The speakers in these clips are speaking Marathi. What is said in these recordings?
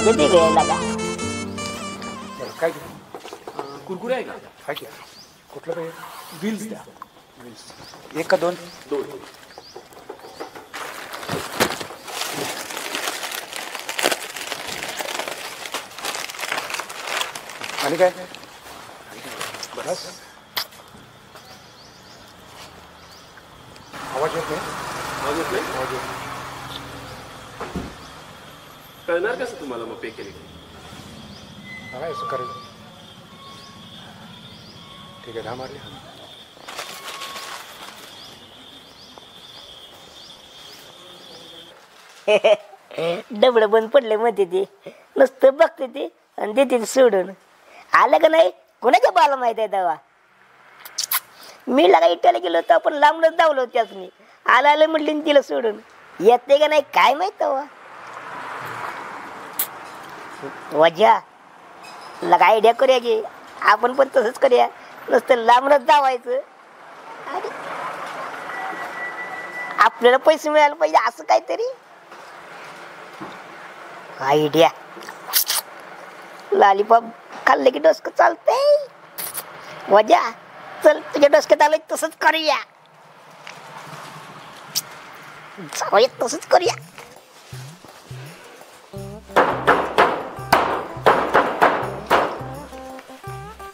किती घ्यायला का काय कुरकुरे आहे का? काय की कुठलं पाहिजे बिल्स द्या. एक का दोन दोन. आणि काय बस आवाज येत नाही आवाज येत नाही? आवाज येत नाही कळणार कसं तुम्हाला मग पे केले? काय असं करायचं ठीक आहे 10 मारले डबडं बंद पडले म्हणते ती नुसतं बघते ती आणि देते सोडून आलं का नाही कोणाच्या बाला माहित आहे तेव्हा मी लगा इटायला गेलो होतो आपण लांबच धावलो त्याच मी आलं म्हटली तिला सोडून येते का नाही काय माहित तेव्हा वजा लगा आयडिया करूया की आपण पण तसंच करूया नुसतं लांबच धावायचं आणि आपल्याला पैसे मिळायला पाहिजे असं काहीतरी आयडिया लॉलीपॉप खाल्ले की डोसकं चालतंय वजा चल तुझ्या डोसक्यात आलंय तसंच करूया जाऊया तसंच करूया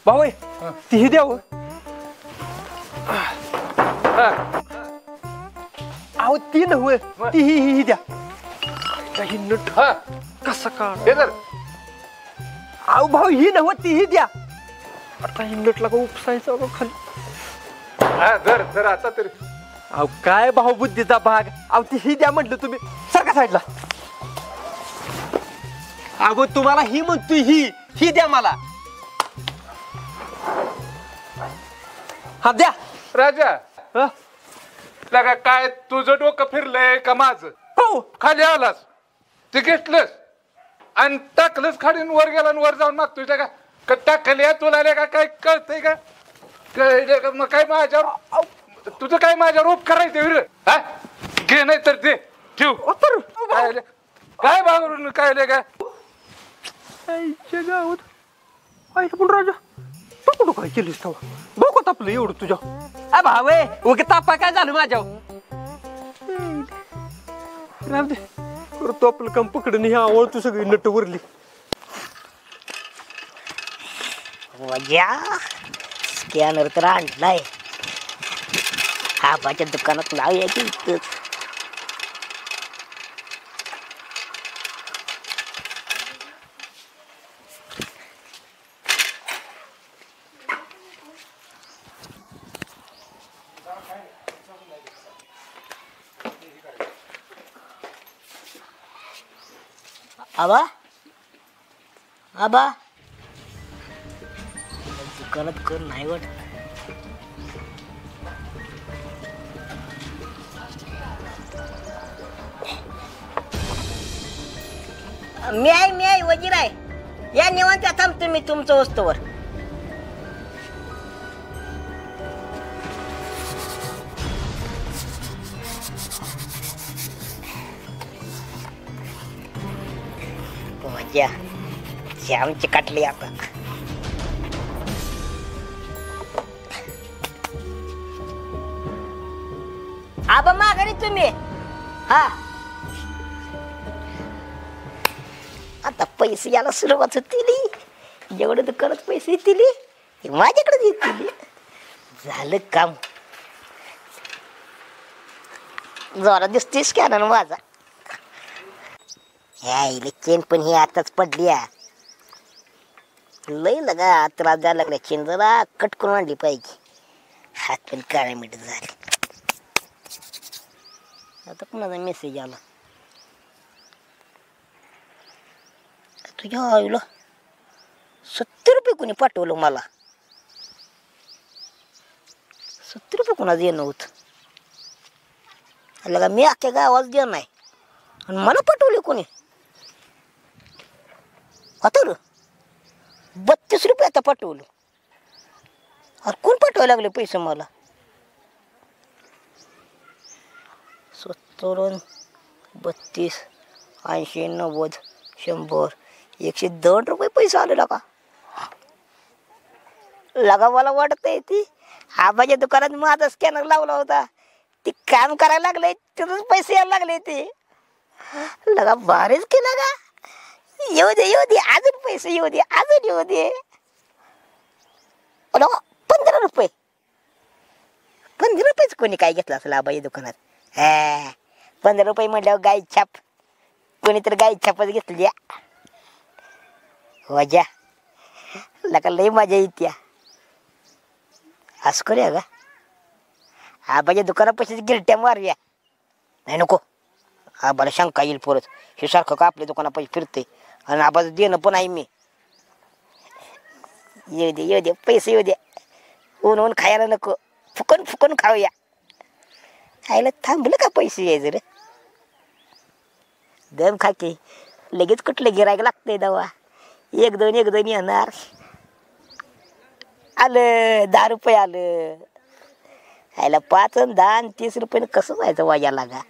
भाऊ ती द्याव अहो ती नव्हे ती ही द्या काही नट कसं का अहो भाऊ ही नव्हे ती ही द्या आता ही नटला का उपसायचा का खाली जर आता तरी अहो काय भाऊ बुद्धीचा भाग अहो ती ही द्या म्हटलं तुम्ही सारखा साईडला अगो तुम्हाला ही म्हणतोय ही द्या मला हा द्या राजा लगा काय तुझं डोकं फिरलंय का माझं हो खाली आलास ते घेतलंस आणि टाकलंस खालीन वर गेला आणि वर जाऊन मागतोय का टाकले तुला का काय कळतंय का कळलं का मग काय माझ्यावर तुझं काय माझ्यावर उपकार करायचं विर हा घे नाही तर दे ठेव काय बाबरून काय का गावात आई पण राजा तू कुठं काय केलीस तवा बघ तापलं एवढं तुझ्या भावे ओके तापा काय झालं माझ्या राहू दे करतो आपलं काम पकडून ही आवडतो सगळी नट वरली वजा स्कॅनर तर आणलाय आबाच्या दुकानात लावूया की इथंच आबा आबा दुकानात कोण नाही वाटत मी आहे वजीर आहे या निवांत थांबतो मी तुमचं वस्तूवर मजा श्यामची काटली आता आबा माघारी तुम्ही हा आता पैसे यायला सुरुवात होती जेवढे दुकानात पैसे येतील माझ्याकडे येतील झालं काम जरा दिसते स्कॅनर माझा ह्या चेन पण ही आताच पडली लय लगा त्रास द्यायला लागला चेन जरा कट करून आणली पाहिजे हात पण काळ्या मिठ झाले आता कुणाचा मेसेज आला तुझ्या आईला 70 रुपये कोणी पाठवलं मला 70 रुपये कोणाचं येणं होत लगा मी अख्ख्या गावात देणं नाही आणि मला पाठवले कोणी आता 32 रुपये आता पाठवलं अरे कोण पाठवायला लागले पैसे मला 70 32 80 90 100 102 रुपये पैसे आले लगा. लगा मला वाटत नाही ती आबाच्या दुकानात माझा स्कॅनर लावला होता ती काम करायला लागले तिथून पैसे यायला लागले ते लगा भारीच केला का. येऊ दे अजून पैसे येऊ दे अजून येऊ दे. 15 रुपये 15 रुपयेच कोणी काय घेतलं असेल आबाच्या दुकानात. 15 रुपये म्हटल्यावर गाई छाप कोणी तर गाई छापच घेतली वजा लका लई मजा येत्या. असं करूया का आबाच्या दुकानापाशीच गिरट्या मारूया. नाही नको आबाला शंका येईल परत हे सारखं का आपल्या दुकानापाशी फिरते आणि आबाचं देणं पण आहे मी. येऊ दे पैसे येऊ दे ऊन खायला नको फुकन खाऊया. खायला थांबलं का पैसे यायचं रे दम खाके लगेच कुठलं गिरायक लागतंय दवा. एक दोन येणार आलं 10 रुपये आलं. खायला 5 आणि 10 आणि 30 रुपये कसं जायचं वाजा लागा.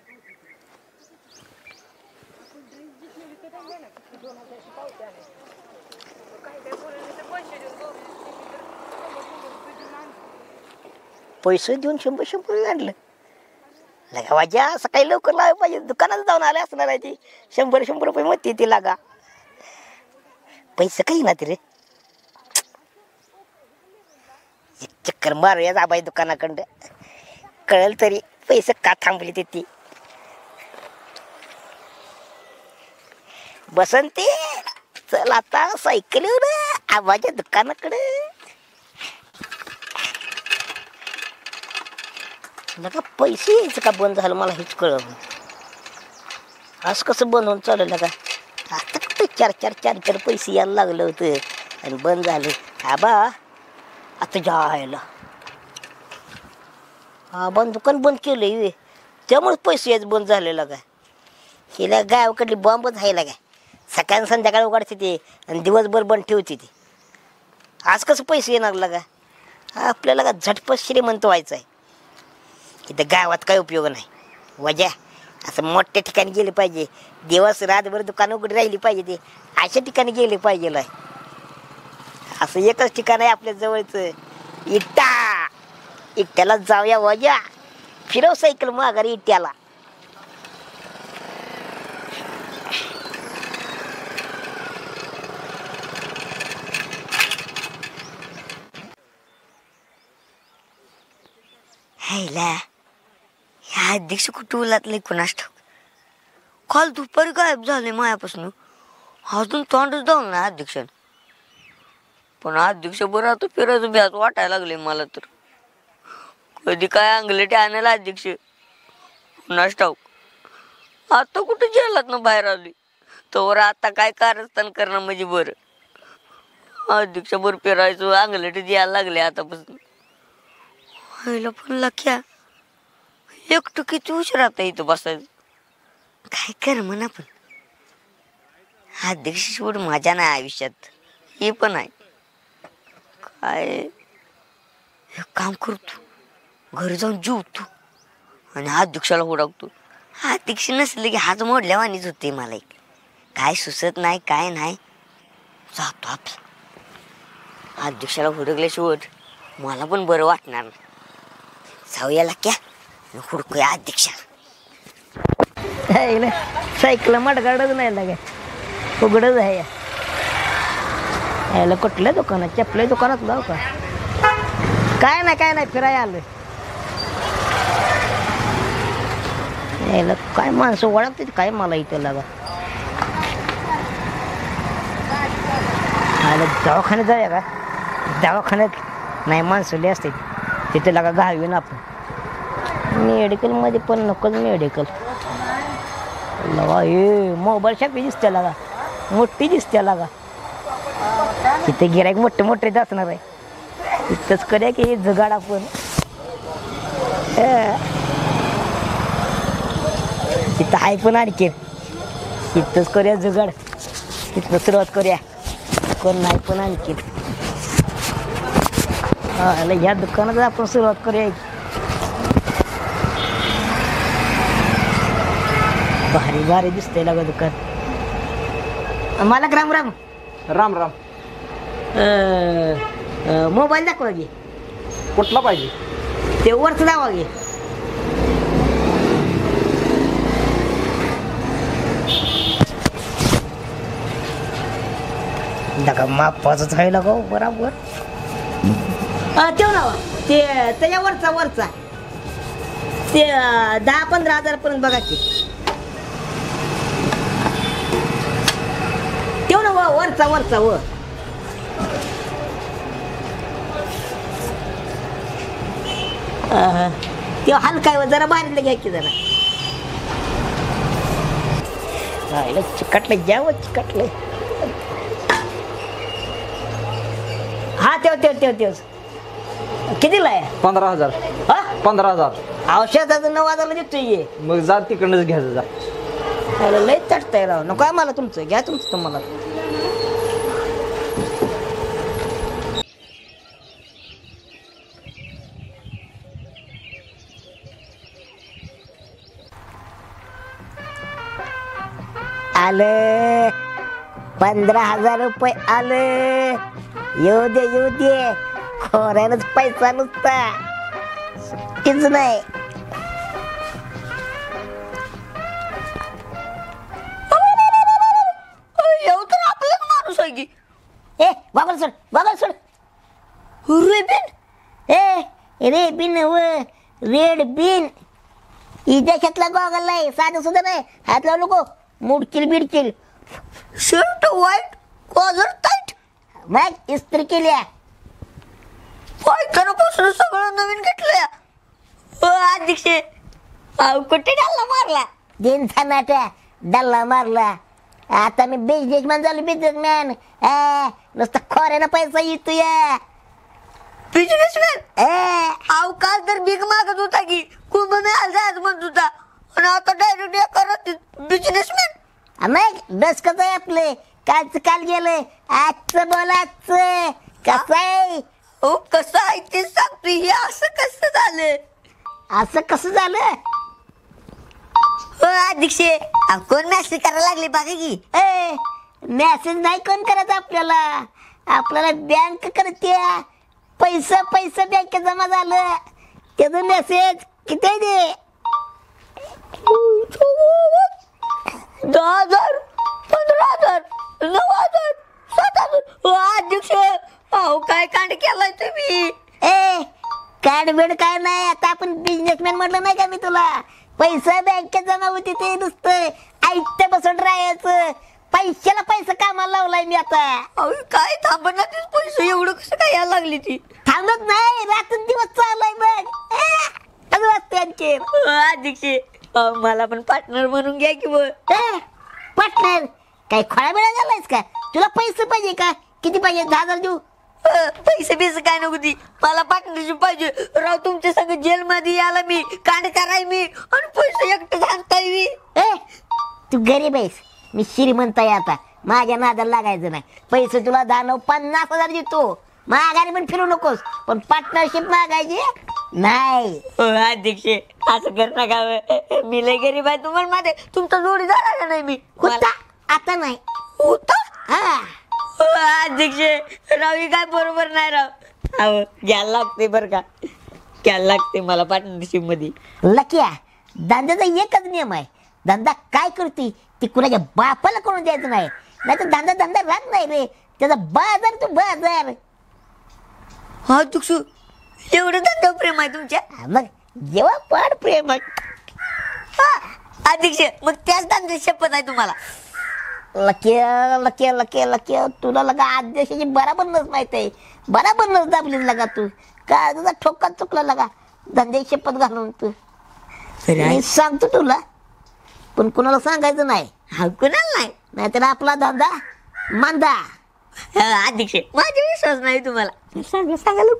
पैसे देऊन 100 आणलं लगा वाजा सकाळी लवकर लावायला पाहिजे दुकानात जाऊन आले असणार आहे ती 100 रुपये मग ती लागा पैसे काही ना रे. एक चक्कर मारूया आबाई दुकानाकडं कळेल तरी पैसे का थांबली ते ती. बसंती चल आता सायकलीवर आबाच्या दुकानाकडे. लगा पैसे यायचं का बंद झालं मला हेच कळलं. असं कसं बंद होऊन चाललं का आता कुठं 4 पैसे यायला लागलं होतं आणि बंद झालं. आबा आता जायला आबा दुकान बंद केलं त्यामुळे पैसे यायचं बंद झालेलं काय. हिला गावाकडली बॉम्बच आहे काय सकाळ संध्याकाळी उघडते ते आणि दिवसभर बंद ठेवते ते. आज कसं पैसे येणार लागा आपल्याला का झटपट श्रीमंत व्हायचं आहे. इथं गावात काय उपयोग नाही वजा असं मोठ्या ठिकाणी गेले पाहिजे दिवस रातभर दुकान उघडी राहिली पाहिजे ते अशा ठिकाणी गेले पाहिजे. असं एकच ठिकाण आहे आपल्या जवळचं इट्ट्याला जाऊया वजा फिरव सायकल माघारी इट्ट्याला. हायला ह्या अध्यक्ष कुटुंबातले कुणास ठाऊक काल दुपारी गायब झाले मायापासून अजून तोंडच जाऊन ना अध्यक्ष. पण अध्यक्ष बरं आता फिरायचं भ्याच वाटायला लागले मला तर. कधी काय अंगलटे आणायला अध्यक्ष कुणास ठाऊक. आता कुठं जेलात ना बाहेर आली तोवर आता काय कारस्थान करणं म्हणजे बरं. अध्यक्ष बरं फिरायचं अंगलटे द्यायला लागले आतापासून. व्हायला पण लक्या एकटं किती उशीर आता इथं बसायचं काय कर म्हणा. पण अध्यक्ष सोड माझ्या नाही आयुष्यात हे पण आहे काय. एक काम करतो घरी जाऊन जेवतो आणि अध्यक्षाला हुडकतो. अध्यक्ष नसले की हात मोडल्यावानीच होते मला. एक काय सुचत नाही काय नाही जातो आपला अध्यक्षाला हुडकल्याशिवाय मला पण बरं वाटणार नाही. जाऊयाला क्या हुडकूया अध्यक्षा. सायकल मडगाडच नाही लागे उघडच आहे याला कुठल्या दुकानात चपल्या दुकानात जाऊ का काय नाही फिराय आलं. याला काय माणसं ओळखते काय मला इथं लागा. दवाखान्यात जाऊया का दवाखान्यात नाही माणसं लय असते तिथे लागा घालवी ना आपण. मेडिकलमध्ये पण नकोच मेडिकल लगा हे मोबाईल शॉपी दिसते लागा मोठी दिसते लागा. तिथे गिराईक मोठे असणार आहे इथंच करूया की हे जगाड आपण. तिथं आहे पण आणखी इथंच करूया जुगाड तिथं सुरुवात करूया कोण नाही पण आणखी. ह्या दुकानात आपण सुरुवात करूया. भारी दिसतंय लागा दुकान मालक राम राम. राम राम. मोबाईल दाखवा घे. कुठला पाहिजे? ते वरच दावा घे. दगा मापाच आहे ना गो बराबर. तेव्हा लावा ते त्याच्या वरचा ते 10-15 हजारापर्यंत बघा की. तेवढं वरचा व तेव्हा हलका आहे जरा बाहेर घ्या की जरा. चिकटलं ज्यावं चिकटलं. हा तेव्हा कितीला आहे? 15,000. हा 15,000. औषधाचं 9,000 देतोय. मग जा तिकडनंच घ्यायचं जा. लय तटतंय राव. नको आहे मला तुमचं. घ्या तुमचं तुम्हाला. आलं 15,000 रुपये आलं. येऊ दे खोऱ्यानच पैसा नुसता सुट्टीच नाही. येऊ तर आपलाच माणूस आहे की. ए बागल सोड. रेबिन रेड बिन ही देशातला गॉगल आहे. साधं सुद्धा नाही. हात लावू नको. मुडचिल शर्ट व्हाईट कॉलर टाईट. मग इस्त्री केल्या. पायथनापासून सगळं नवीन घेतलंय. अध्यक्ष कुठे डल्ला मारला? दिनचा नाट्या डल्ला मारला. आता मी बिझनेसमॅन झालो. बिझनेसमॅन नुसतं खोऱ्यानं पैसा येतोय. बिझनेसमॅन अवकाश तर भीक मागत होता की कुंभमेळ्याला जायचं म्हणत होता आणि आता डायरेक्ट करत बिझनेसमॅन. मग बस कसं आहे आपलं. काल गेलं. आजचं बोलायचं कसं आहे. हो कसं आहे ते सांगतोय. हे असं कसं झालं हो अध्यक्ष? कोण मेसेज करायला लागले बघा की. मेसेज नाही कोण करायचं आपल्याला बँक करते. पैसा बँकेत जमा झालं त्याचं मेसेज किती आहे ते? 10,000 15,000 9,000 7,000. अध्यक्ष काय कांड केलाय तुम्ही? कांड बेड काय नाही. आता आपण बिझनेसमॅन म्हटलं नाही का मी तुला. पैसा बँकेत जमा होती ते नुसतं ऐकते बसून राहायचं. पैशाला पैसा कामाला लावलाय मी आता. काय थांबणार ते पैसे एवढं कसं काय यायला लागली ती? थांबत नाही. रात्र दिवस चाललाय मग त्यांचे. अध्यक्ष मला पण पार्टनर म्हणून घ्या की. पार्टनर काय खोळा बेळा झालायस का? तुला पैसे पाहिजे का? किती पाहिजे? 10,000 देऊ. पैसे बिसे काय नको ती. मला पार्टनरशिप पाहिजे राव. तुमच्या संग जेल मध्ये याला मी कांड कराय मी आणि पैसे एकटं घालताय मी. तू गरीब आहेस. मी श्रीमंत आहे. आता माझ्या नादाला लागायचं नाही. पैसे तुला 50,000 देतो. माघारी पण फिरू नकोस. पण पार्टनरशिप मागायची नाही. अध्यक्ष असं कर नका. मी लय गरीब आहे. तुम्हाला माझे तुमचा जोडीदार आहे नाही. मी होता आता नाही होता. अध्यक्ष राव ही काय बरोबर नाही राव. अहो घ्यायला लागते बरं का. घ्यायला लागते मला पार्टनरशिप मध्ये. लक्या धंद्याचा एकच नियम आहे. धंदा काय करते ती कुणाच्या बापाला करून द्यायचं नाही. नाही तर धंदा राहत नाही रे. त्याचा बाजार तू बाजार. हा तुक्सू एवढं धंदा प्रेम आहे तुमच्या? मग जेव्हा पाड प्रेम आहे. अध्यक्ष मग त्याच धंद्याची शपथ आहे तुम्हाला? लक्या तुला लगा अध्यक्षाची बराबर नस माहित आहे. बराबर नस दाबली लगा तू. काय तुझा ठोका चुकला लगा धंद्याची शपथ घालून तू. मी सांगतो तुला पण कुणाला सांगायचं नाही. हा कुणाला नाही. नाहीतर आपला धंदा मांदा. अध्यक्ष माझा विश्वास नाही तुम्हाला. सांगायला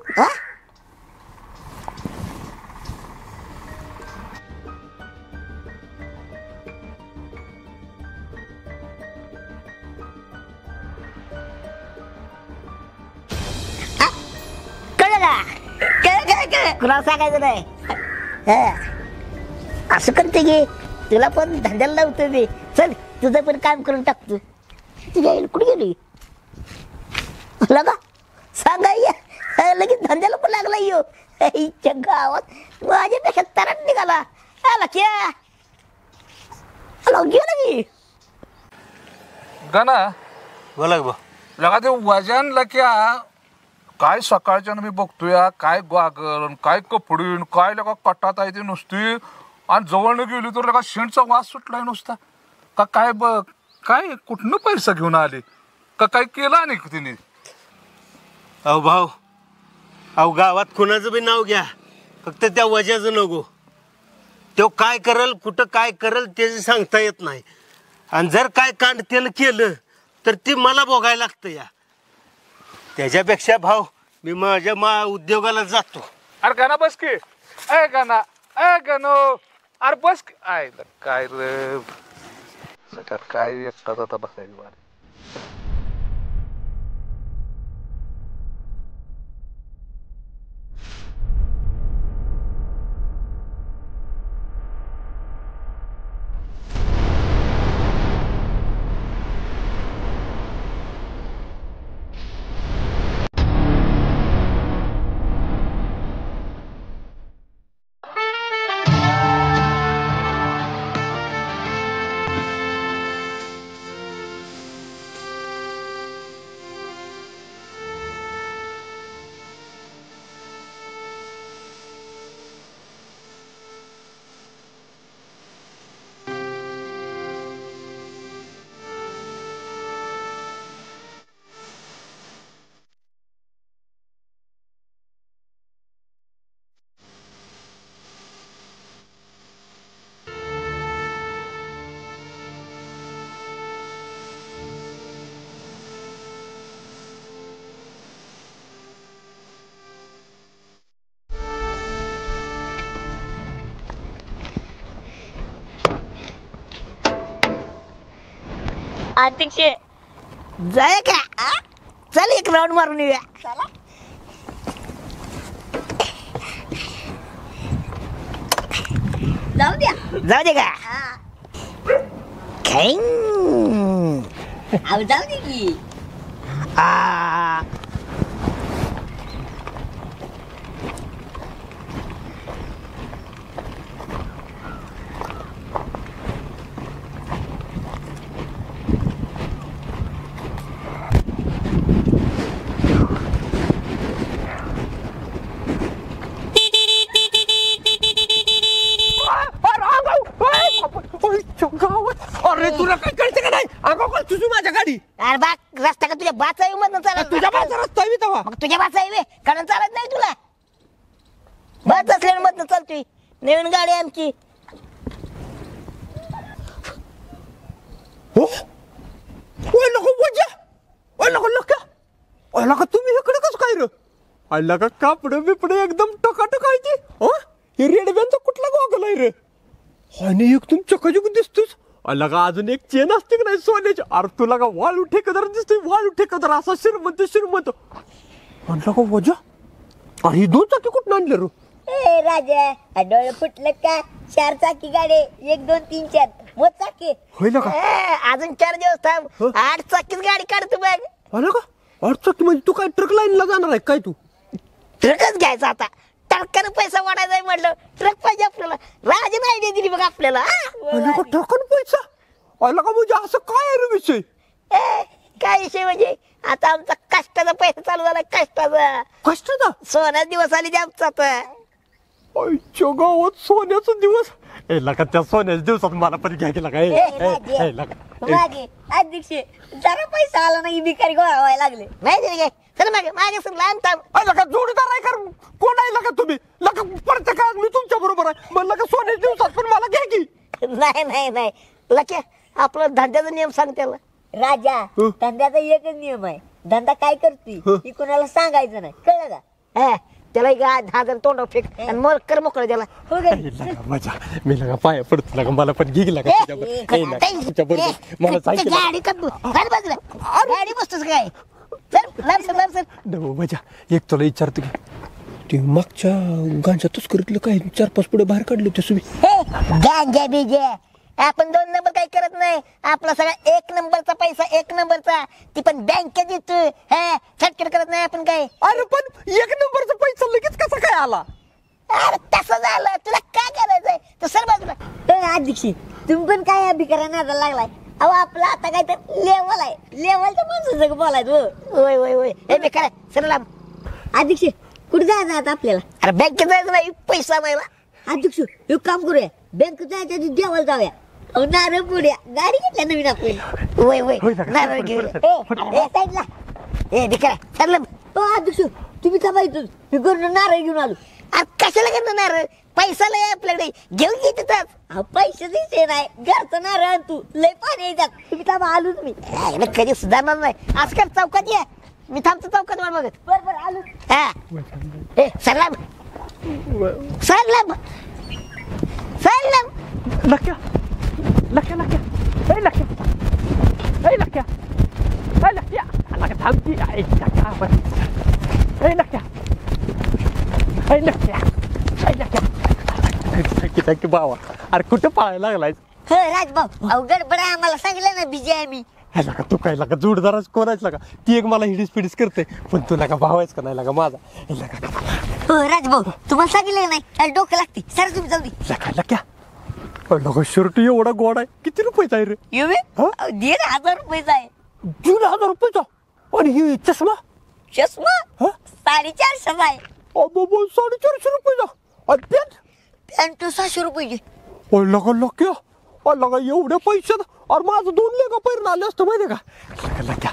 कुणाला सांगायचं नाही. असं करते की तुला पण धंद्याला लावतो मी. चल तुझं पण काम करून टाकतो. तुझ्या आईला कुठे गेली लगा सांगा या लगेच धंद्याला पण लागला यो आईच्या गावात माझ्यापेक्षा तराट निघाला आला क्या आला गेला की गाना बोला की बा लगा ते वजन लक्या काय सकाळच्यानं मी बघतोय काय गागल काय कपडीन काय लगा कटात आहे ते नुसती आणि जवळनं गेली तर लगा शेणचा वास सुटलाय नुसता का काय बघ काय कुठनं पैसा घेऊन आले का काय केलं नाही तिने अहो भाऊ अहो गावात कुणाचं बी नाव घ्या फक्त त्या वजाचं नको तो काय करल कुठं काय करल त्याचं सांगता येत नाही आणि जर काय कांड त्यानं केलं तर ते मला भोगायला लागतं या त्याच्यापेक्षा भाऊ मी माझ्या उद्योगाला जातो अरे गाना बस की ए गाना ए गानो अरे बस की आय काय रे सटर काय एकटाच आता बसायची बारी अध्यक्ष जाय का चल एक राऊंड मारून येऊया चला जाऊ दे का जाऊ दे की अरे तुला काय कळतं का नाही अगो तुझी माझ्या गाडी अरे बा रस्ता का तुझ्या बाचा मधून चालत तुझ्या बाजूचा रस्ता आहे तेव्हा मग तुझ्या बाचा आहे कारण चालत नाही तुला बाच असल्या मधनं चालतोय नवीन गाडी आमची ओय नको बोजा ओय नको तुम्ही इकडे कसं काय रे आला का कापड बिपड एकदम टकाटक आहे ते हे रेडब्यांचा कुठला गॉगल आहे रे आणि एकदम चकाचक दिसतोस आला का अजून एक चेन असते की नाही सोन्याची अरे तुला का वाळू ठेकेदार दिसतोय वाळू ठेकेदार असा श्रीमंत म्हणला का वजा अरे ही 2 चाकी कुठून आणले रे ए राजा डोळे फुटलं का 4 चाकी गाडी 1 2 3 4 मोठ चाकी होय ना का अजून 4 दिवस थांब 8 चाकीच गाडी काढतो बघ आला का 8 चाकी म्हणजे तू काय ट्रक लाईनला जाणार आहे काय तू ट्रकच घ्यायचा आता टरकानं पैसा वाढायचा म्हटलं ट्रक पाहिजे आपल्याला राजाने आयडिया दिली बघ आपल्याला आला का ट्रकानं पैसा आला का म्हणजे असं काय आहे रे विषय काय विषय म्हणजे आता आमचा कष्टाचा पैसा चालू झाला कष्टाचा कष्टाचा सोन्याचा दिवस आली आमचा आता आईच्या गावात सोन्याचा दिवस लका त्या सोन्याच्या दिवसात मला पण घ्या केला काय मागे अध्यक्ष जरा पैसा आला नाही भिकारी गोळा व्हायला लागले नाही तरी काय चल मागे मागे सर लहान थांब लका जोडीदार आहे कर कोण आहे लका तुम्ही लका पडते का मी तुमच्या बरोबर आहे म्हणलं का सोन्याच्या दिवसात पण मला घ्या की नाही लक्या आपला धंद्याचा नियम सांग त्याला राजा धंद्याचा एकच नियम आहे धंदा काय करतोय ही कोणाला सांगायचं नाही कळलं का त्याला 10,000 तोंड फेक आणि मग कर मोकळं त्याला हो मजा मी लगा पाया पडतो लगा मला पण घे लगा तुमच्या बरोबर मला सांगितलं गाडी बाजूला गाडी बसतोस काय सर मजा एक तुला विचारतो की ते मागच्या गांजा तस्करीतलं काय 4-5 पुढे बाहेर काढले होते सुबी गांजा बिजा आपण 2 नंबर काही करत नाही. आपला सगळा 1 नंबरचा पैसा 1 नंबरचा, ती पण बँकेत देतो. छटकट करत नाही आपण काय. अरे पण 1 नंबरचा पैसा लगेच कसा काय आला? अरे तसं झालं, तुला काय करायचंय तर सर बाजूला. अध्यक्ष तुम्ही पण काय अभिकरा नादाला लागलाय. अहो आपला आता काय तर लेवल आहे, लेवलच्या माणसाचं बोलायचं. होय होय होय. हे बेकार सर लांब. अध्यक्ष कुठे जायचं आता आपल्याला? अरे बँकेत जायचं नाही, पैसा नाही. अध्यक्ष एक काम करूया, बँकेत जायच्या आधी देवाला जाऊया. नारळ पुढ्या गाडी घेतल्या नवीन आपण. होय होय नारळ घेऊया. साईडला ए बेकार सर लांब. अध्यक्ष तुम्ही थांबायचं, मी घरून नारळ घेऊन आलो. कशाला करणार नारळ? पैसा लय आपल्याकडे, घेऊन घे तिथं. पैसे दिसे नाही, घरचं नारळ तू लय पाणी येतात. तुम्ही थांबा आलो तुम्ही. कधी सुधारणार नाही. आज कर चौकात या, मी थांबतो चौकात मला बघत. बरोबर आलो. हा ए सरलाम सरलाम सरलाम. लक्या लक्या लक्या ए लक्या ए लक्या ए लक्या लक्या थांबती. ए लक्या ए लक्या ए लक्या थँक्यू बाबा. अरे कुठं पळायला लागलाय? हो राजभाऊ, अवघड बरं आम्हाला सांगितलं ना बिजी आहे मी. लका तू काय लका जोडदाराच कोणाच लका, ती एक मला हिडीस पिडीस करते, पण तू लका भावायच का नाही लका माझा. हो राजभाऊ तुम्हाला सांगितलं नाही, त्याला डोकं लागते. सर तुम्ही जाऊ दे. लका लक्या लका शर्ट एवढा गोड आहे, किती रुपयाचा आहे रे? 1,500 रुपयाचा आहे. 1,500 रुपयाचा? आणि ही चष्मा? चष्मा 450 आहे. 450 रुपयाचा? आणि पॅन्ट? पॅन्ट 600 रुपयाची. लका लक्या लका एवढ्या पैशात? अरे माझं 2 लेगा पैरून आले असतं माहिती का? लका लक्या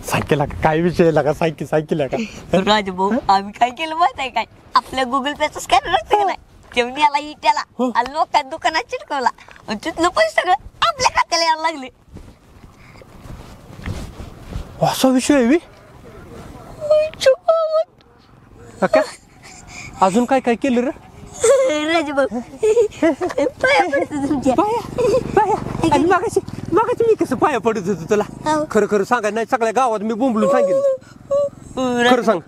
सायकल लका काय विषय लका सायकल लका. राजभाऊ आम्ही काय केलं माहित आहे काय, आपल्या गुगल पेचा स्कॅनर असतं नाही, तेवढी याला इट्याला आणि लोकांच्या दुकानात चिटकवला आणि तिथलं पैसे सगळं आपल्या खात्याला यायला लागले. असा विषय आहे बी? लका अजून काय काय केलं रे? राजभाऊ पाया पडतो तुमच्या. आणि मागाशी मी कसं पाया पडत होतो तुला? खरं खरं सांगा, नाही सगळ्या गावात मी बोंबलून सांगेल. खरं सांग.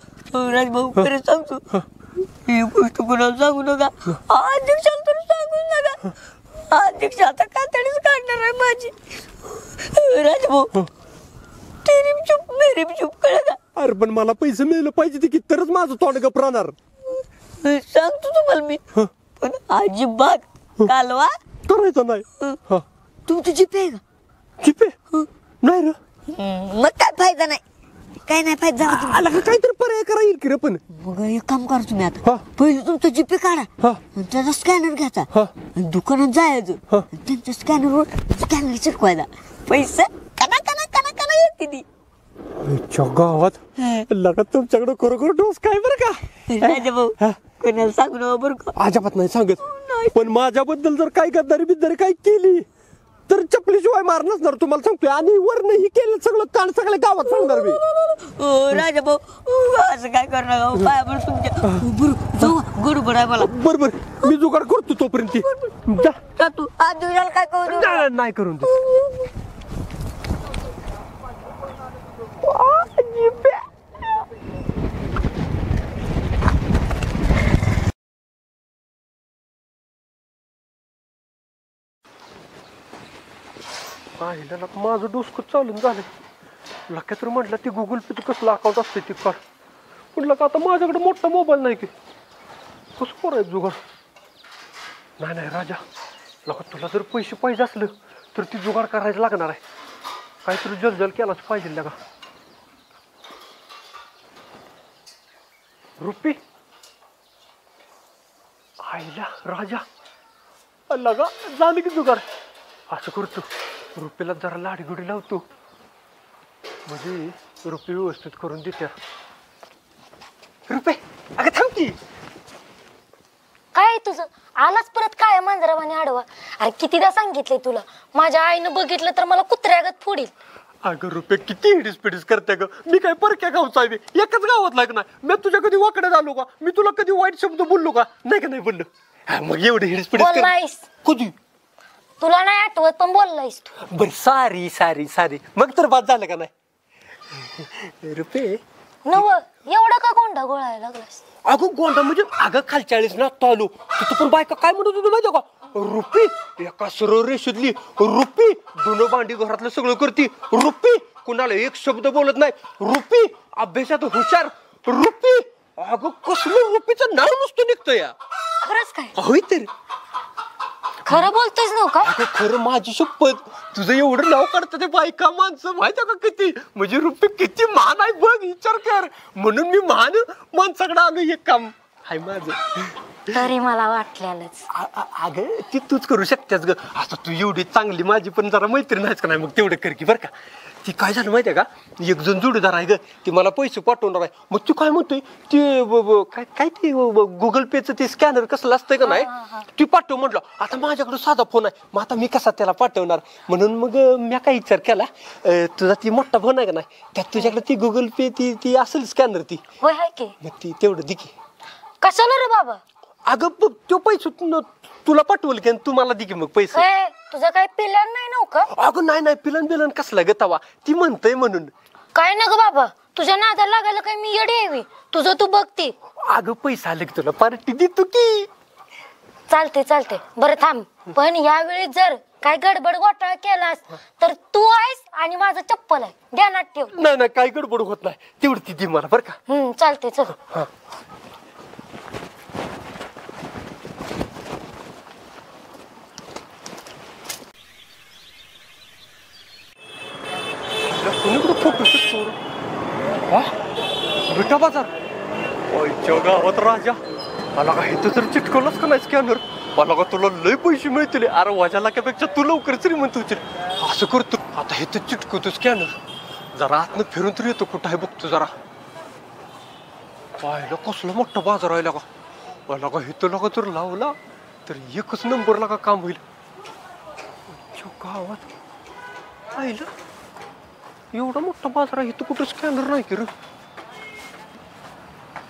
राजभाऊ खरं सांगतो, ही गोष्ट कुणाला सांगू नका. अध्यक्षाला तर सांगू नका. अध्यक्ष आता कातडीच काढणार आहे माझी. राजभाऊ तेरी चुप मेरी चुप कळलं का? अरे पण मला पैसे मिळलं पाहिजे की तरच माझं तोंड गप राहणार. सांगतो तुम्हाला मी, पण अजिबात कालवा करायचं नाही. तुमची जीपे आहे का? चिपे नाही रे. मग काय फायदा नाही, काय नाही फायदा. आला का काहीतरी पर्याय करा येईल की रे. पण मग एक काम करा तुम्ही आता, पहिले तुमचं जीपे काढा आणि त्याचा स्कॅनर घ्यायचा आणि दुकानात जायचं आणि त्यांच्या स्कॅनर चिटकवायचा. पैसे कना कना कना कना येते ती. गावात लगा तुमच्याकडे खरोखर डोस काय बरं का? राजाभाऊ कोणाला सांगू नका बरं का? अजिबात नाही सांगत. पण माझ्याबद्दल जर काही गद्दारी बिद्दारी काही केली तर चपलीशिवाय मार नसणार तुम्हाला सांगतोय. आणि वरनं ही केलं सगळं कान सगळ्या गावात सांगणार मी. राजाभाऊ असं काय करणार पाया पड तुमच्या. जाऊ गडबड आहे मला. बरोबर मी जुगाड करतो तोपर्यंत. जा तू आज दिवसाला काय करू नाही करून दे. माझं डोसकं चालून झालं. लका तर म्हटलं ती गुगल पे कसलं अकाउंट असतं ती काढ. म्हटलं का आता माझ्याकडे मोठा मोबाईल नाही की कसं करायचं जुगाड. नाही नाही राजा, लका तुला जर पैसे पाहिजे असलं तर ती जुगाड करायला लागणार आहे. काहीतरी जलजल केलाच पाहिजे लगा. रुपी आईला राजा लगा झालं की जुगाड. असं करतो, रुपीला जरा लाडीगुडी लावतो म्हणजे रुपी व्यवस्थित करून देत्या. रुपे अगं थांब की. काय तुझं आलाच परत काय मांजरावाने आडवा. अरे कितीदा सांगितलंय तुला, माझ्या आईनं बघितलं तर मला कुत्र्यागत फोडील. अगं रुपये किती हिडीस पिडीस करते ग. मी काय परक्या गावचा आहे, एकाच गावात लाग ना. मी तुझ्या कधी वाकडे झालो का? मी तुला कधी वाईट शब्द बोललो का? नाही का नाही बोललो. मग एवढे हिडीस पिडीस बोललायस कधी? तुला नाही आठवत पण बोललायस तू. बर सारी सारी सारी. मग तर बाद झालं का नाही? रुपये नव एवढं का गोंडा गोळायला लागलास? अगं गोंडा म्हणजे अगं खालच्या वेळेस ना आलो तिथं पण बायका काय म्हणत होती माहिती का? रुपी एका सरळ रेषेतली रुपी दोन भांडी घरातलं सगळं करती रुपी कुणाला एक शब्द बोलत नाही रुपी अभ्यासात हुशार रुपी अगं कसलं रुपीचं नाव नुसतं निघतं या खरंच काय होय तर खरं बोलतोयस नव्ह का अगं खरं माझी शपथ तुझं एवढं नाव काढतं ते बायका माणसं माहिती का किती म्हणजे रुपी किती महान आहे बघ विचार कर म्हणून मी महान माणसाकडे आलो एक काम हाय माझं तरी मला वाटलेलंच अगं ती तूच करू शकतेस ग आता तू एवढी चांगली माझी पण जरा मैत्रीण आहेस का नाही मग तेवढं कर की बरं का ती काय झालं माहितीये का एक जण जोडीदार आहे ग ती मला पैसे पाठवणार आहे मग तू काय म्हणतोय ते काय काय ते गुगल पेचं ते स्कॅनर कसलं असतंय का नाही ती पाठव म्हटलं आता माझ्याकडे साधा फोन आहे मग आता मी कसा त्याला पाठवणार म्हणून मग मी काय विचार केला तुझा ती मोठा फोन आहे का नाही त्यात तुझ्याकडे ती गुगल पे ती असेल स्कॅनर ती होय हाय की मग ती तेवढं दे की कशाला रे बाबा अगं तो पैसे तुला पाठवल की तू मला दे की मग पैसे काय तुझं काय पिल्यान नाही नव्ह का अगं नाही पिलन बिलन कसला ग तवा ती म्हणतय म्हणून काय ना ग बाबा तुझ्या नादाला लागायला काय मी येडी यावी तुझं तू बघती अगं पैसा आले की तुला पार्टी देतो की चालते बरं थांब पण यावेळी जर काय गडबड घोटाळा केलास तर तू आहेस आणि माझं चप्पल आहे ध्यानात ठेव नाही काय गडबड होत नाही तेवढी ती दे मला बरं का चालते चल हा कोणीकडे फोटो शूट विटा बाजार ओयच्या गावात राजा मला का इथं तर चिटकवलंच का नाही स्कॅनर मला का तुला लय पैसे मिळतील अरे वाजा लाखापेक्षा तू लवकर श्रीमंत होतील असं करतो आता इथं चिटकवतो स्कॅनर जरा आतनं फिरून तरी येतो कुठं आहे बघतो जरा पाहिलं कसलं मोठा बाजार आहे का मला का इथं लगा जर लावला तर एकच नंबरला का काम होईल गावात पाहिलं एवढा मोठा बाजार आहे इथं कुठं स्कॅनर नाही की रे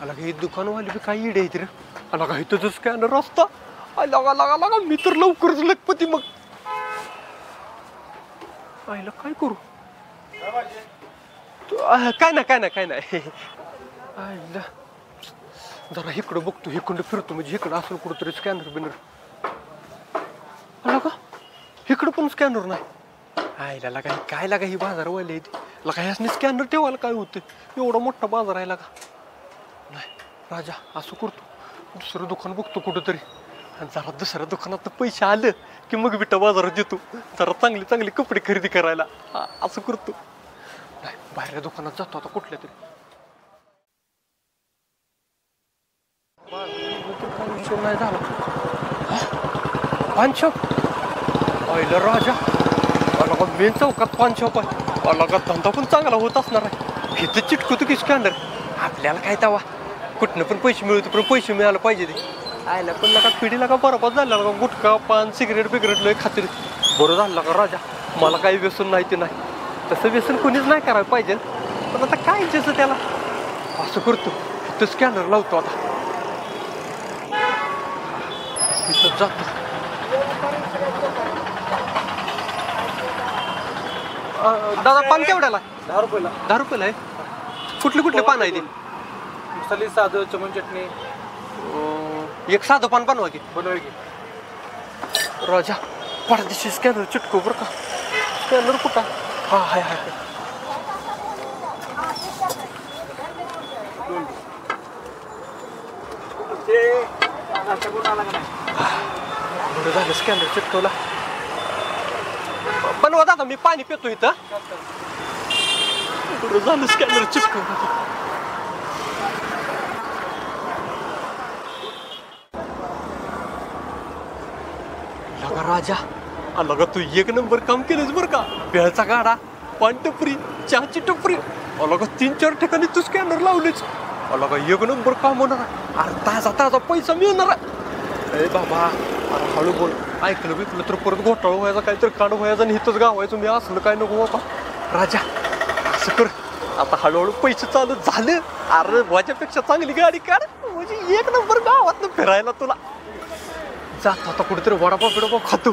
आला का हे दुकानवाले बी काही इडे आहेत रे आला का इथं जर स्कॅनर असता लागा मी तर लवकरच लखपती मग आईला काय करू काय नाही आईला जरा इकडं बघतो इकडं फिरतो म्हणजे इकडं असेल कुठंतरी स्कॅनर बिनर आला का इकडं पण स्कॅनर नाही आईला लागा काय लागा ही बाजारवाले लगा ह्यासनी स्कॅनर ठेवायला काय होतं एवढा मोठा बाजार आहे लागा नाही राजा असं करतो दुसरं दुकान बघतो कुठंतरी आणि जरा दुसऱ्या दुकानात पैसे आलं की मग बिटा बाजारात देतो जरा चांगले कपडे खरेदी करायला असं करतो नाही बाहेर दुकानात जातो आता कुठल्या तरी नाही झाला पान शॉप पहिलं राजा अलगा मेन चौकात पान शॉप आहे अलगा धंदा पण चांगला होत असणार आहे इथं चिटकवतो की स्कॅनर आपल्याला काय तवा कुठनं पण पैसे मिळवतो पण पैसे मिळायला पाहिजे ते आयला पण लगा पिढीला का बरोबर झाला का गुटखा पान सिगरेट बिगरेट लय खात्री बरं झालं का राजा मला काही व्यसन नाही ते नाही तसं व्यसन कोणीच नाही करायला पाहिजे पण आता काय जसं त्याला असं करतो इथं स्कॅनर लावतो आता इथं जातो दादा पान केवढ्याला 10 रुपयाला आहे कुठले पान आहे ते मसाले साधं चमन चटणी एक साधं पान बनवा की बनवाय की राजा परदेशी स्कॅनर चिटको बरं का स्कॅनर कुठं हा हाय बरं झालं स्कॅनर चिटकवला बनवा दादा मी पाणी पितो इथं बरं झालं स्कॅनर चिटकवला लगा राजा लगा तू एक नंबर काम केलंस बरं का बेळचा गाडा पान टपरी चहाची टपरी लगा 3-4 ठिकाणी तू स्कॅनर लावलेच लगा एक नंबर काम होणार अरे ताजा पैसा मिळणार अरे बाबा अरे हळू बोल ऐकलं बिकलं तर परत घोटाळा व्हायचा काहीतरी काढ व्हायचा आणि इथंच गावायचं मी असलं काय नको बाबा राजा असं कर आता हळूहळू पैसे चालू झाले अरे माझ्यापेक्षा चांगली गाडी काढ म्हणजे एक नंबर गावात फिरायला तुला जातो आता कुठेतरी वडापाव बिडापाव खातो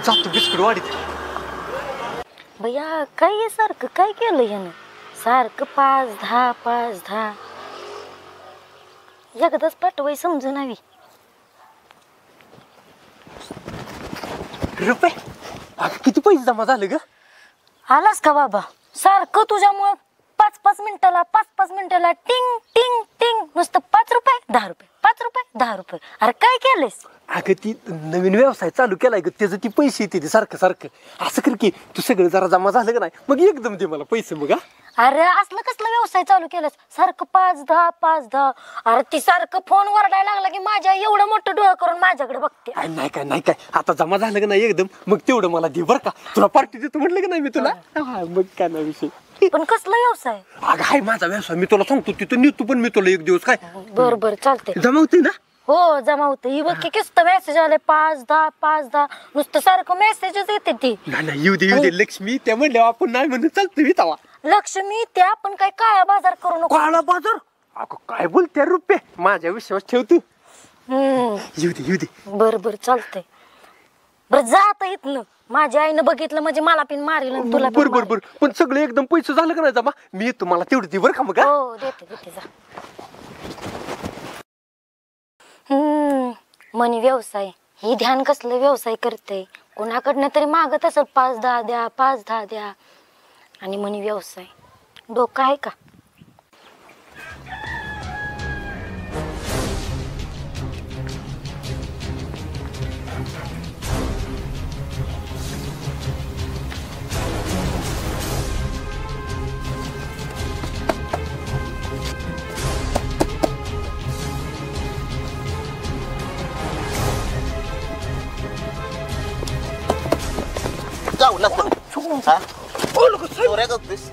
जातो बिस्किट वाढीत भैया काय हे सारखं काय केलं यानं सारखं 5-10 एकदाच पाठवाय समजून हवी रुपये अगं किती पैसे जमा झाले ग? आलास का बाबा? सारखं तुझ्यामुळं 5-5 मिनिटाला 5-5 मिनिटाला टिंग टिंग टिंग नुसतं 5 रुपये 10 रुपये 5 रुपये 10 रुपये. अरे काय केलंयस? अगं ती नवीन व्यवसाय चालू केलाय ग, त्याचं ती पैसे येते सारखं सारखं. असं कर की तू सगळं जरा जमा झालं का नाही मग एकदम दे मला पैसे मग. अरे असलं कसलं व्यवसाय चालू केलंस? सारखं 5-10 5-10. अरे ती सारखं फोन वरडायला लागला की माझ्या एवढं मोठं डोळं करून माझ्याकडे बघते. नाही काय आता जमा झालं का नाही एकदम मग तेवढं मला दे बरं का. तुला पार्टी देतो म्हटलं का नाही मी तुला. हा, मग काय नाही विषय. पण कसला व्यवसाय? अगं हाय माझा व्यवसाय मी तुला सांगतो तिथं नेतो पण मी तुला एक दिवस काय बर बर चालते. जमा होते ना. हो जमा होतं. ही बघ की किस्त मेसेज आले 5-10 5-10 नुसतं सारखं मेसेजच येते ती. नाही येऊ दे लक्ष्मी त्या म्हणल्या आपण नाही म्हणून चालतं मी तवा. लक्ष्मी त्या आपण काय काळा बाजार करू नको. काळा बाजार अगं काय बोलते रुपये माझ्या विश्वास ठेवतो. येऊ दे बर बर चालतंय. बर जात इथनं. माझ्या आईनं बघितलं म्हणजे मला पिन मारेल आणि तुला पण बर पण सगळं एकदम पैसे झालं का नाही जमा मी येतो मला तेवढं दे बरं का मग. हो देते जा. मनी व्यवसाय ही ध्यान कसलं व्यवसाय करते कोणाकडनं तरी मागत असेल 5-10 द्या 5-10 द्या आणि मनी व्यवसाय डोकं आहे का? जाऊ नसतं चोऱ्या करतोस.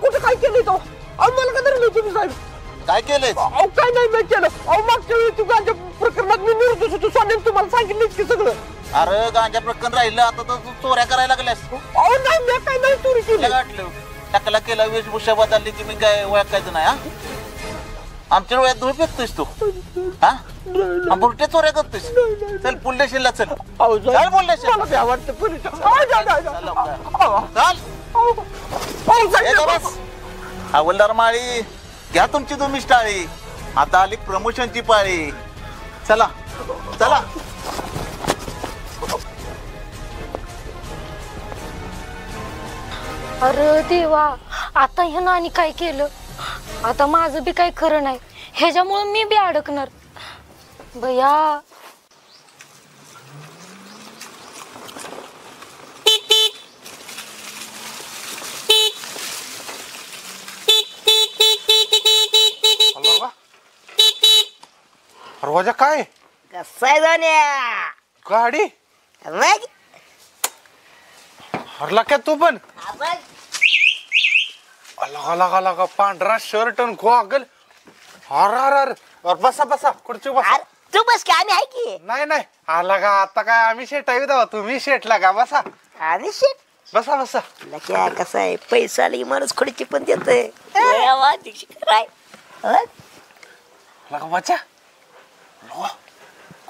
कुठं काय केलंय तो मला का धरलं तुम्ही साहेब. काय केलंय? काय नाही मी केलं मागच्या वेळी तू गांजा प्रकरणात मी निर्दोष होतो सोन्याने तुम्हाला सांगितलंच की सगळं. अरे गांजा प्रकरण राहिलं आता तर तू चोऱ्या करायला लागल्यास. नाही मी काय नाही चोरी केली. वाटलं टाकला केला वेशभूषा बदलली की मी काय ओळखायचं नाही. हा आमच्या डोळ्यात धूळ फेकतोस तू. हा बुरट्या चोऱ्या करतोस. चल पोलीस स्टेशनला चल. चल पोलीस स्टेशन. हवलदार माळी घ्या तुमची तुम्ही टाळी. आता आली प्रमोशनची पाळी. चला चला. अरे देवा आता ह्यानं आणि काय केलं. आता माझं बी काही खरं नाही. ह्याच्यामुळे मी बी अडकणार भैया. रोजा काय कसाय जाण्या गाडी हरला काय तू पण. लगा पांढरा शर्ट आणि गॉगल. अर बसा खुर्ची बसा. तू बस की आम्ही आहे की. नाही आला का आता काय आम्ही शेट आहे दावा तुम्ही शेटला का बसा. आणि शेट बसा लक्या कसं आहे पैसा आला की माणूस खुर्ची पण देतोय. लगा बच्चा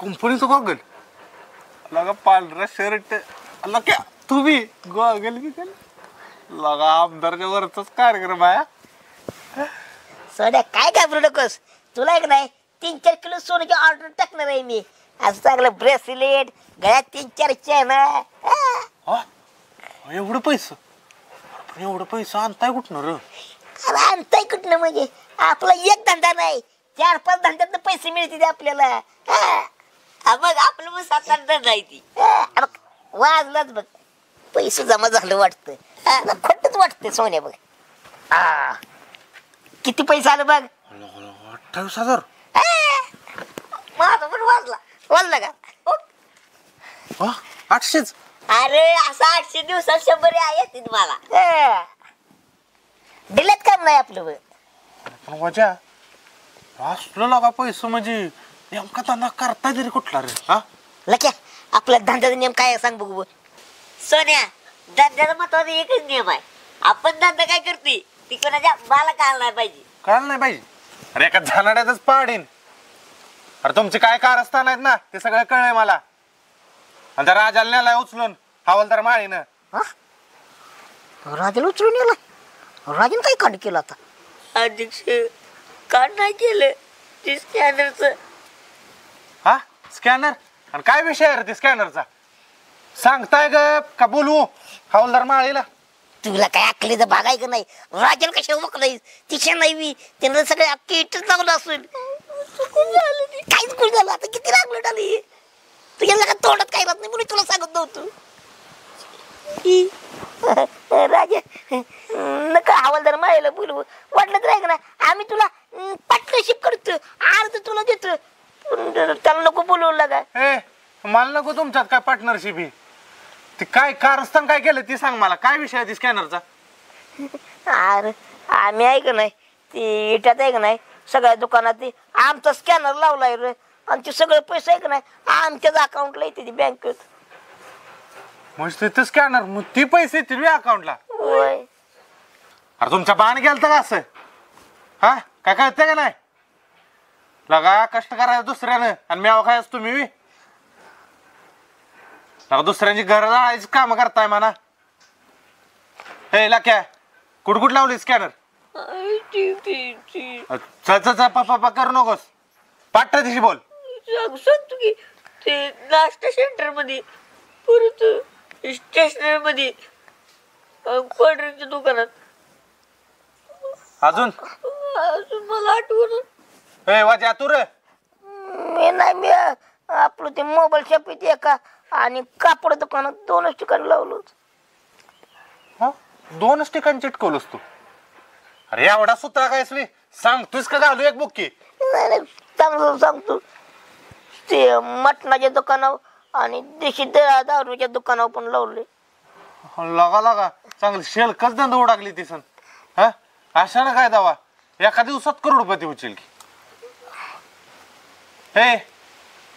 कंपनीचं गॉगल लगा पांढरा शर्ट लगा तुम्ही गॉगल बिगल लगा आमदारच्या वरचाच कार्यक्रम आहे. सोन्या काय घाबरू नकोस. तुला एक नाही 3-4 किलो सोन्याची ऑर्डर टाकणार आहे मी. असं चांगलं ब्रेसलेट गळ्यात 3-4 चेन. एवढं पैसा आणताय कुठनं र. अरे आणताय कुठनं म्हणजे आपला एक धंदा नाही 4-5 धंद्यात पैसे मिळतील आपल्याला. बघ आपलं मग 7-8 धंदा आहे ती. वाजलाच बघ पैसे जमा झालं वाटतं. खोटच वाटतंय सोन्या बघ. किती पैसा आलं बघ. 28,000. माझा पण वाजला का. 800च. अरे असं 800 दिवसात 100 येते मला. दिलेत काम नाही आपलं. वजा असलं लगा पैसे म्हणजे नेमका धंदा करता तरी कुठला रे. हा लक्या आपला धंद्याचा नियम काय आहे सांग बघू. सोन्या धंद्याचा महत्वाचा एकच नियम आहे. आपण धंदा काय करते ती कोणाच्या मला घालणार पाहिजे. कळलं नाही पाहिजे. अरे एका झानाड्यातच पाडीन. अरे तुमचे काय कारस्थान आहेत ना ते सगळं कळलंय मला. आणि त्या राजाला नेलाय उचलून हवालदार माळीनं. राजाला उचलून नेला. राजाने काय कांड केलं आता. अध्यक्ष कांड नाही केलं ते स्कॅनरचं. हा स्कॅनर आणि काय विषय आहे रे ते स्कॅनरचा. सांगताय ग का बोलू हवालदार माळीला? तुला काय अकलीचा भाग आहे का नाही? राजाला कशा वकलाय तिच्या नाही मी त्यानं सगळे अख्खे इटच लागलं असेल. काहीच कुठ झालं आता किती रागलं आली तू यांना का तोंडात काय राहत नाही म्हणून तुला सांगत नव्हतं. राजा नका हवालदार माळीला बोलू वाटलं तर आहे का ना आम्ही तुला पार्टनरशिप करतो अर्ध तुला देतो त्याला नको बोलवू लागा. मला नको तुमच्यात काय पार्टनरशिप ही. ते काय कारस्थान काय केलं ती सांग मला. काय विषय आहे स्कॅनरचा? अरे आम्ही आहे का नाही ती इटात आहे का नाही सगळ्या दुकानात ती आमचा स्कॅनर लावलाय रे आणि ते सगळे पैसे आहे का नाही आमच्याच अकाउंटला येते ती बँकेत. म्हणजे तिथं स्कॅनर मग ती पैसे येतील अकाउंटला? होय. अरे तुमच्या बाण गेलतं का असं? हा काय कळतंय का नाही? लगा कष्ट करायचं दुसऱ्यानं आणि म्याव खायच तुम्ही दुसऱ्यांची घर जायची काम करताय म्हणा. हे लाक्या कुठ लावली स्कॅनर? पप्पा करू नकोस पाठ दिशी बोल. सांगतो की ते नाश्ता सेंटर मध्ये परत स्टेशनरी मध्ये कोल्ड्रिंकच्या दुकानात अजून मला आठवण वाजा तू रे. मी नाही मी आपलं ते मोबाईल शॉप येते का आणि कापड दुकानात 2च ठिकाणी लावलो. 2च ठिकाणी चिटकवलोस तू? अरे एवढा सुत्रा काय सांगतोस का? घालू एक बुक्की. नाही चांगलं सांगतो ते मटणाच्या दुकानावर आणि देशी दारूच्या दुकानावर पण लावले. लगा चांगली शेलकच धंदा उडाकली ती सण. हा अशा ना काय दावा एका दिवसात करोडपती होशील की. हे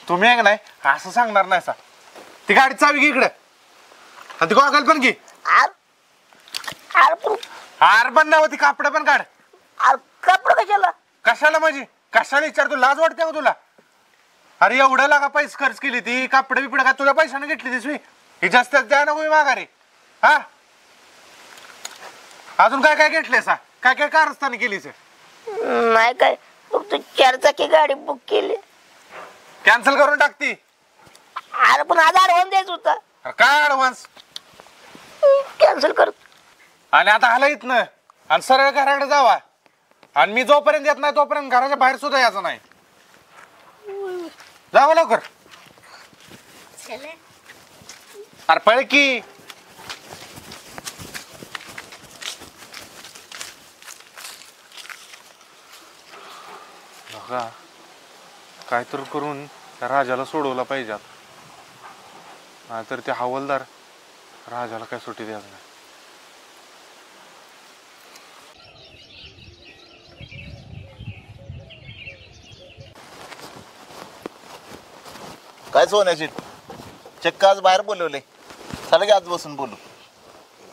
तुम्ही आहे नाही असं सांगणार नाही सा. ती गाडी चावी घे इकडे आणि ती गॉगल पण घे. हार पण नाही होती कापड पण काढ. कापड कशाला म्हणजे कशाला विचारतो? लाज वाटते का तुला? अरे एवढं लागा पैसे खर्च केली ती कापड बिपड का तुझ्या पैशाने घेतली तीस ही जास्त द्या नको माघारी. हा अजून काय काय घेतले सा? काय काय कारस्थानी केलीस? नाही काय फक्त 4 चाकी गाडी बुक केली. कॅन्सल करून टाकती. अरे पण आज ऍडव्हान्स द्यायचा होता. काय ऍडव्हान्स? कॅन्सल कर. आणि आता आला इथनं आणि सरळ घराकडे जावा आणि मी जोपर्यंत येत नाही तोपर्यंत घराच्या बाहेर सुद्धा यायचं नाही. जावं लवकर. अरे पळ की. काय तर करून त्या राजाला सोडवला पाहिजे आता. नाहीतर ते हवालदार राजाला काय सुट्टी द्यायला नाही. काय सोन्याची चक्क आज बाहेर बोलवले. चला की आज बसून बोलू.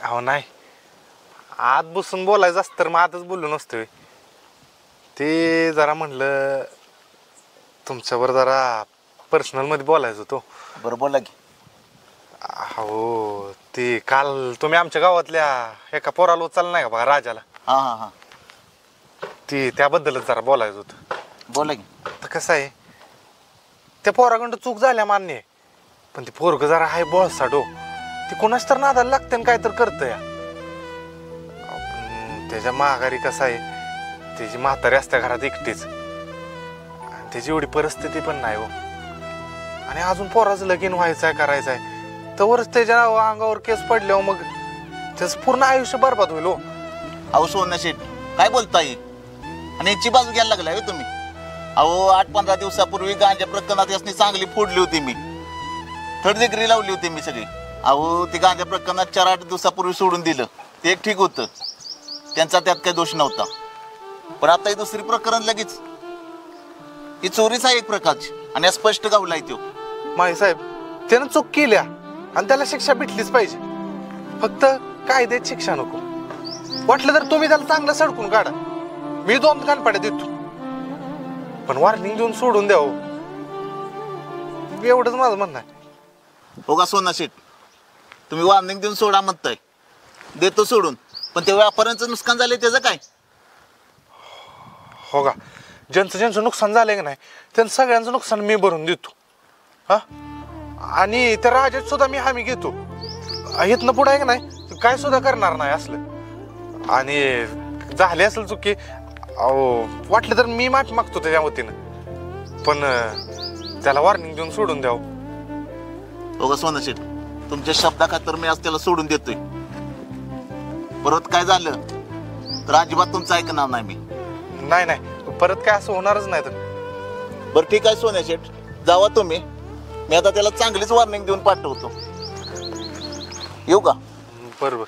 अहो नाही आत बसून बोलायचं असतं तर मग आतच बोललो नसतोय. ते जरा म्हणलं तुमच्यावर जरा पर्सनल मध्ये बोलायचं होतो. बरं बोला की. हो ते काल तुम्ही आमच्या गावातल्या एका पोराला उचलला नाही का बघा राजाला? हा हा हा ती त्याबद्दलच जरा बोलायचं होतं. बोला की. तर कसं आहे त्या पोराकडं चूक झाल्या मान्य आहे पण ते पोरग जरा आहे बळसाडो. ते कोणाच तर नादाला लागते काय तर करतं या. त्याच्या माघारी कसं आहे त्याची म्हातारी असते घरात एकटीच आणि त्याची एवढी परिस्थिती पण नाही हो. आणि अजून पोराचं लगीन व्हायचं आहे करायचं आहे तरच त्याच्या अंगावर केस पडल्यावर मग त्याचं पूर्ण आयुष्य बरबाद होईल हो. अहो सोन्या शेठ काय बोलताय आणि याची बाजू घ्यायला लागलाय तुम्ही. अहो 8-15 दिवसापूर्वी गांजा प्रकरणात यासनी चांगली फोडली होती मी. 3rd डिग्री लावली होती मी सगळी. अहो ती गांजा प्रकरणात 4-8 दिवसापूर्वी सोडून दिलं ते एक ठीक होतं. त्यांचा त्यात काही दोष नव्हता. पण आता ही दुसरी प्रकरण लगेच ही चोरीच आहे एक प्रकारची आणि स्पष्ट गावलाय तो. माई साहेब त्यानं चूक केल्या आणि त्याला शिक्षा भेटलीच पाहिजे. फक्त कायद्यात शिक्षा नको. वाटलं तर तुम्ही त्याला चांगलं सडकून काढा. मी 2 कानपाड्या देतो पण वॉर्निंग देऊन सोडून द्यावं एवढंच माझं म्हणणं आहे. हो का सोना शेठ तुम्ही वॉर्निंग देऊन सोडा म्हणताय. देतो सोडून पण ते व्यापाऱ्यांचं नुकसान झालंय त्याचं काय? हो का ज्यांचं नुकसान झालंय का नाही त्यांचं सगळ्यांचं नुकसान मी भरून देतो. हा आणि त्या राजात सुद्धा मी हमी घेतो. इथनं पुढे आहे का नाही काय सुद्धा करणार नाही असलं. आणि झाली असेल चुकी अहो वाटलं तर मी माफी मागतो त्याच्या वतीनं, पण त्याला वॉर्निंग देऊन सोडून द्यावं. बघा सोना शेठ, तुमच्या शब्दाखातर मी आज त्याला सोडून देतोय. परत काय झालं तर अजिबात तुमचं ऐकणार नाही मी. नाही नाही परत काय असं होणारच नाही. तर बरं ठीक आहे सोन्या शेठ, जावा तुम्ही. मी आता त्याला चांगलीच वॉर्निंग देऊन पाठवतो. येऊ का? बरोबर.